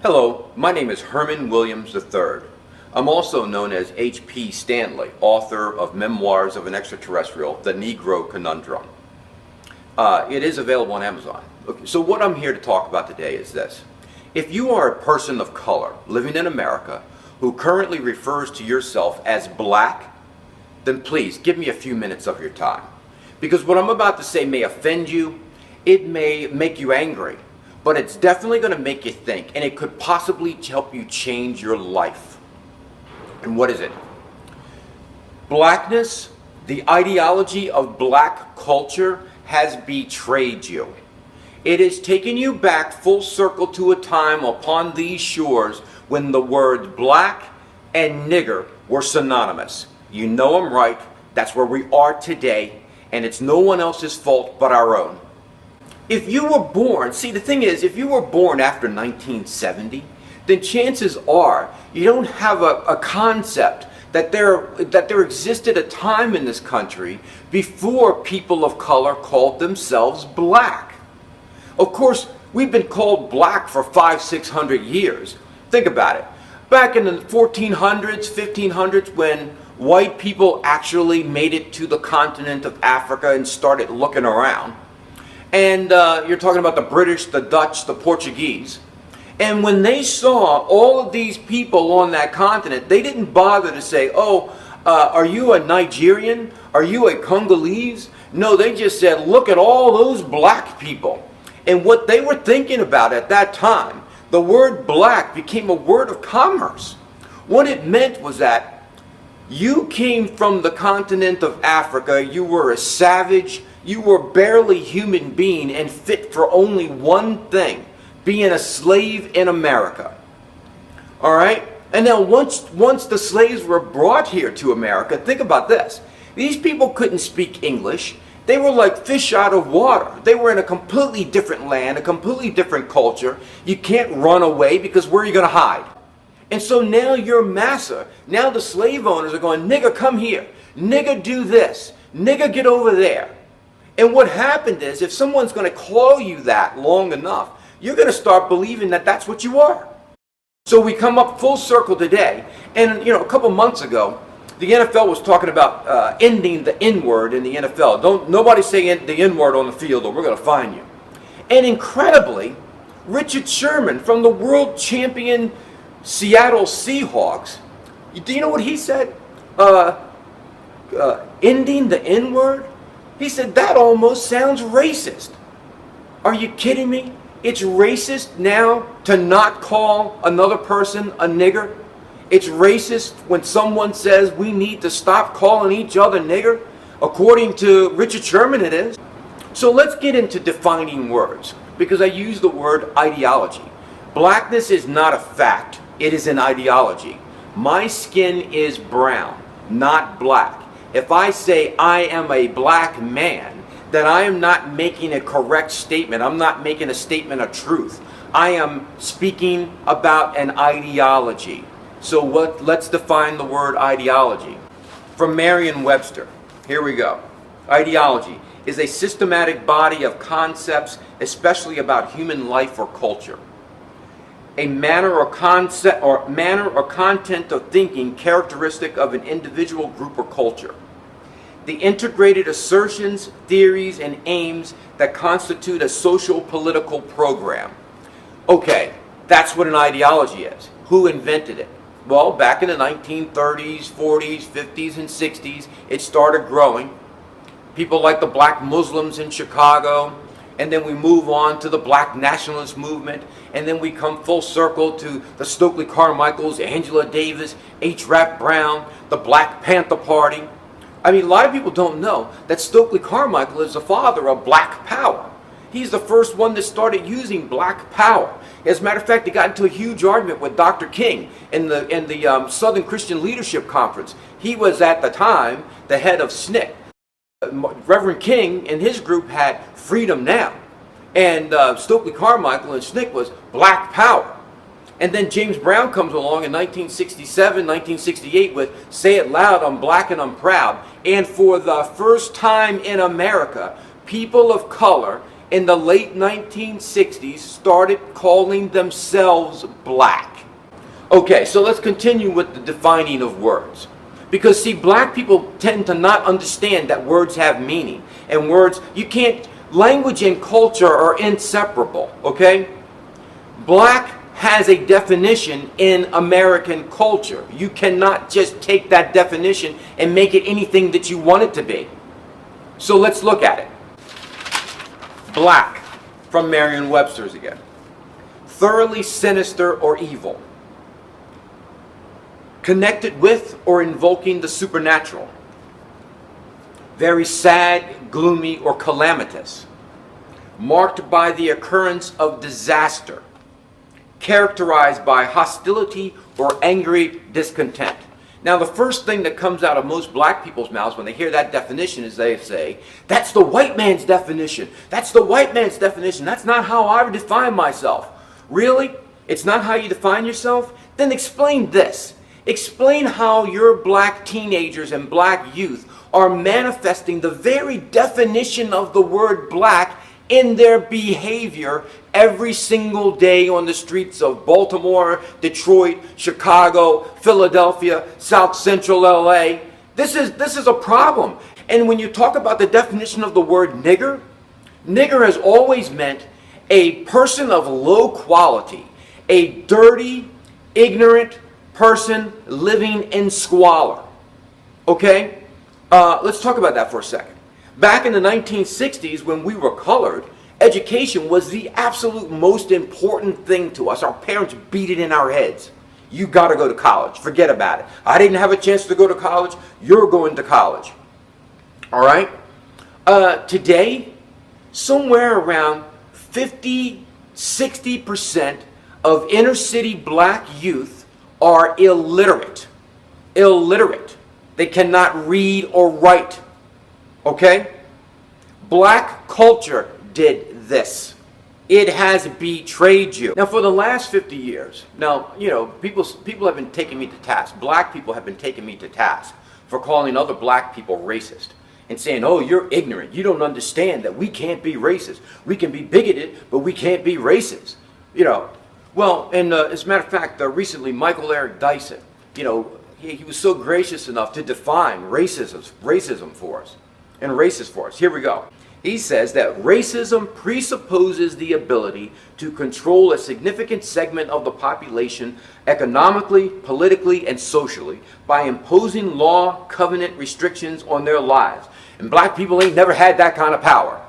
Hello, my name is Herman Williams III. I'm also known as H.P. Stanley, author of Memoirs of an Extraterrestrial, the Negro Conundrum. It is available on Amazon. Okay, so what I'm here to talk about today is this. If you are a person of color living in America who currently refers to yourself as black, then please give me a few minutes of your time. Because what I'm about to say may offend you, it may make you angry, but it's definitely going to make you think, and it could possibly help you change your life. And what is it? Blackness, the ideology of black culture, has betrayed you. It has taken you back full circle to a time upon these shores when the words black and nigger were synonymous. You know I'm right. That's where we are today, and it's no one else's fault but our own. If you were born, see the thing is, if you were born after 1970, then chances are you don't have a concept that there existed a time in this country before people of color called themselves black. Of course, we've been called black for 500-600 years. Think about it. Back in the 1400s, 1500s, when white people actually made it to the continent of Africa and started looking around, and you're talking about the British, the Dutch, the Portuguese. And when they saw all of these people on that continent, they didn't bother to say, are you a Nigerian? Are you a Congolese? No, they just said, look at all those black people. And what they were thinking about at that time, the word black became a word of commerce. What it meant was that you came from the continent of Africa, you were a savage, you were barely human being and fit for only one thing, being a slave in America. All right? And now once the slaves were brought here to America, think about this. These people couldn't speak English. They were like fish out of water. They were in a completely different land, a completely different culture. You can't run away because where are you going to hide? And so now you're massa. Now the slave owners are going, nigger, come here. Nigger, do this. Nigger, get over there. And what happened is, if someone's going to call you that long enough, you're going to start believing that that's what you are. So we come up full circle today, and a couple months ago, the NFL was talking about ending the N-word in the NFL. Nobody say the N-word on the field, or we're going to fine you. And incredibly, Richard Sherman from the world champion Seattle Seahawks, do you know what he said? Ending the N-word? He said, that almost sounds racist. Are you kidding me? It's racist now to not call another person a nigger. It's racist when someone says we need to stop calling each other nigger. According to Richard Sherman, it is. So let's get into defining words, because I use the word ideology. Blackness is not a fact. It is an ideology. My skin is brown, not black. If I say I am a black man, then I am not making a correct statement. I'm not making a statement of truth. I am speaking about an ideology. So let's define the word ideology. From Merriam-Webster, here we go. Ideology is a systematic body of concepts, especially about human life or culture. A manner or content of thinking characteristic of an individual, group, or culture. The integrated assertions, theories, and aims that constitute a social political program. Okay, that's what an ideology is. Who invented it? Well, back in the 1930s, 40s, 50s, and 60s, it started growing. People like the black Muslims in Chicago, and then we move on to the black nationalist movement, and then we come full circle to the Stokely Carmichaels, Angela Davis, H. Rap Brown, the Black Panther Party. I mean, a lot of people don't know that Stokely Carmichael is the father of Black Power. He's the first one that started using Black Power. As a matter of fact, he got into a huge argument with Dr. King in the Southern Christian Leadership Conference. He was at the time the head of SNCC. Reverend King and his group had Freedom Now, and Stokely Carmichael and SNCC was Black Power. And then James Brown comes along in 1967, 1968 with Say It Loud, I'm Black and I'm Proud. And for the first time in America, people of color in the late 1960s started calling themselves black. Okay, so let's continue with the defining of words. Because see, black people tend to not understand that words have meaning. And words, you can't, language and culture are inseparable, okay? Black has a definition in American culture. You cannot just take that definition and make it anything that you want it to be. So let's look at it. Black, from Merriam-Webster's again. Thoroughly sinister or evil. Connected with or invoking the supernatural. Very sad, gloomy, or calamitous. Marked by the occurrence of disaster. Characterized by hostility or angry discontent. Now, the first thing that comes out of most black people's mouths when they hear that definition is they say, that's the white man's definition. That's the white man's definition. That's not how I define myself. Really? It's not how you define yourself? Then explain this. Explain how your black teenagers and black youth are manifesting the very definition of the word black in their behavior every single day on the streets of Baltimore, Detroit, Chicago, Philadelphia, South Central LA. This is a problem. And when you talk about the definition of the word nigger, nigger has always meant a person of low quality, a dirty, ignorant person living in squalor. Okay? Let's talk about that for a second. Back in the 1960s, when we were colored, education was the absolute most important thing to us. Our parents beat it in our heads. You got to go to college. Forget about it. I didn't have a chance to go to college. You're going to college. All right? Today, somewhere around 50-60% of inner city black youth are illiterate. Illiterate. They cannot read or write. Okay? Black culture did this. It has betrayed you. Now, for the last 50 years, now, you know, people have been taking me to task. Black people have been taking me to task for calling other black people racist and saying, oh, you're ignorant. You don't understand that we can't be racist. We can be bigoted, but we can't be racist. You know, well, and as a matter of fact, recently, Michael Eric Dyson, you know, he was so gracious enough to define racism for us. And racist for us. Here we go. He says that racism presupposes the ability to control a significant segment of the population economically, politically, and socially by imposing law, covenant restrictions on their lives. And black people ain't never had that kind of power.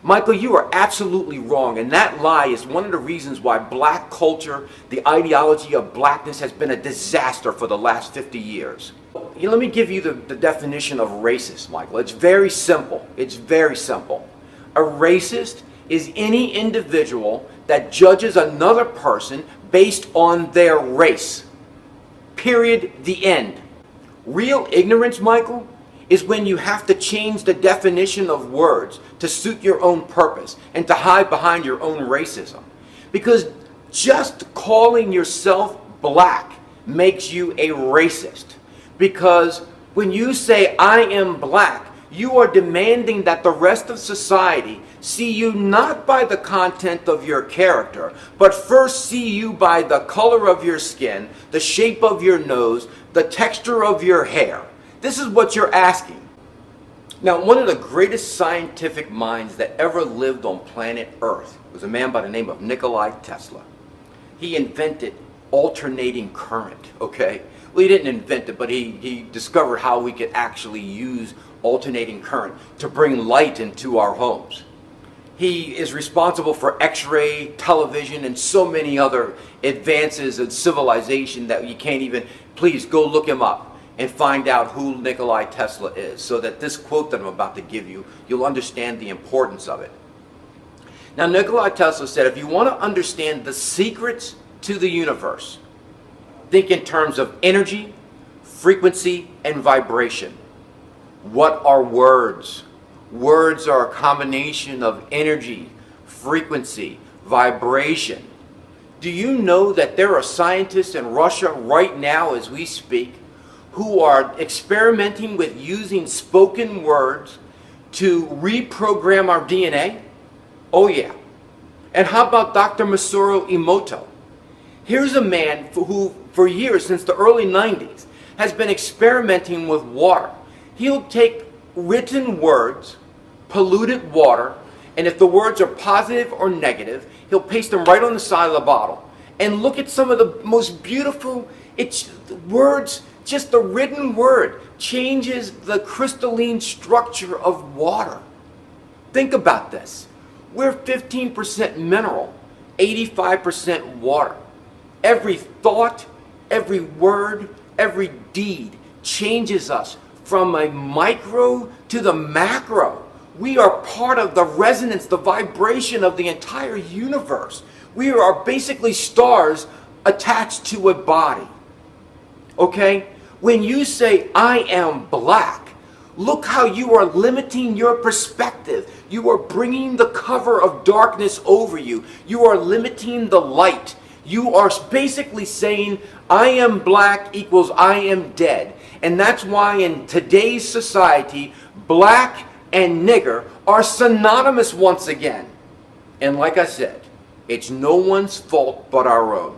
Michael, you are absolutely wrong, and that lie is one of the reasons why black culture, the ideology of blackness, has been a disaster for the last 50 years. Let me give you the definition of racist, Michael. It's very simple. It's very simple. A racist is any individual that judges another person based on their race. Period. The end. Real ignorance, Michael, is when you have to change the definition of words to suit your own purpose and to hide behind your own racism. Because just calling yourself black makes you a racist. Because when you say, I am black, you are demanding that the rest of society see you not by the content of your character, but first see you by the color of your skin, the shape of your nose, the texture of your hair. This is what you're asking. Now, one of the greatest scientific minds that ever lived on planet Earth was a man by the name of Nikola Tesla. He invented alternating current, okay? Well, he didn't invent it, but he discovered how we could actually use alternating current to bring light into our homes. He is responsible for X-ray, television, and so many other advances in civilization that you can't even, please go look him up and find out who Nikola Tesla is, so that this quote that I'm about to give you, you'll understand the importance of it. Now, Nikola Tesla said, if you want to understand the secrets to the universe, think in terms of energy, frequency, and vibration. What are words? Words are a combination of energy, frequency, vibration. Do you know that there are scientists in Russia right now as we speak who are experimenting with using spoken words to reprogram our DNA? Oh yeah. And how about Dr. Masaru Emoto? Here's a man who, for years, since the early 90s, has been experimenting with water. He'll take written words, polluted water, and if the words are positive or negative, he'll paste them right on the side of the bottle. And look at some of the most beautiful words, just the written word changes the crystalline structure of water. Think about this. We're 15% mineral, 85% water. Every thought, every word, every deed changes us from a micro to the macro. We are part of the resonance, the vibration of the entire universe. We are basically stars attached to a body. Okay? When you say, I am black, look how you are limiting your perspective. You are bringing the cover of darkness over you. You are limiting the light. You are basically saying, I am black equals I am dead. And that's why in today's society, black and nigger are synonymous once again. And like I said, it's no one's fault but our own.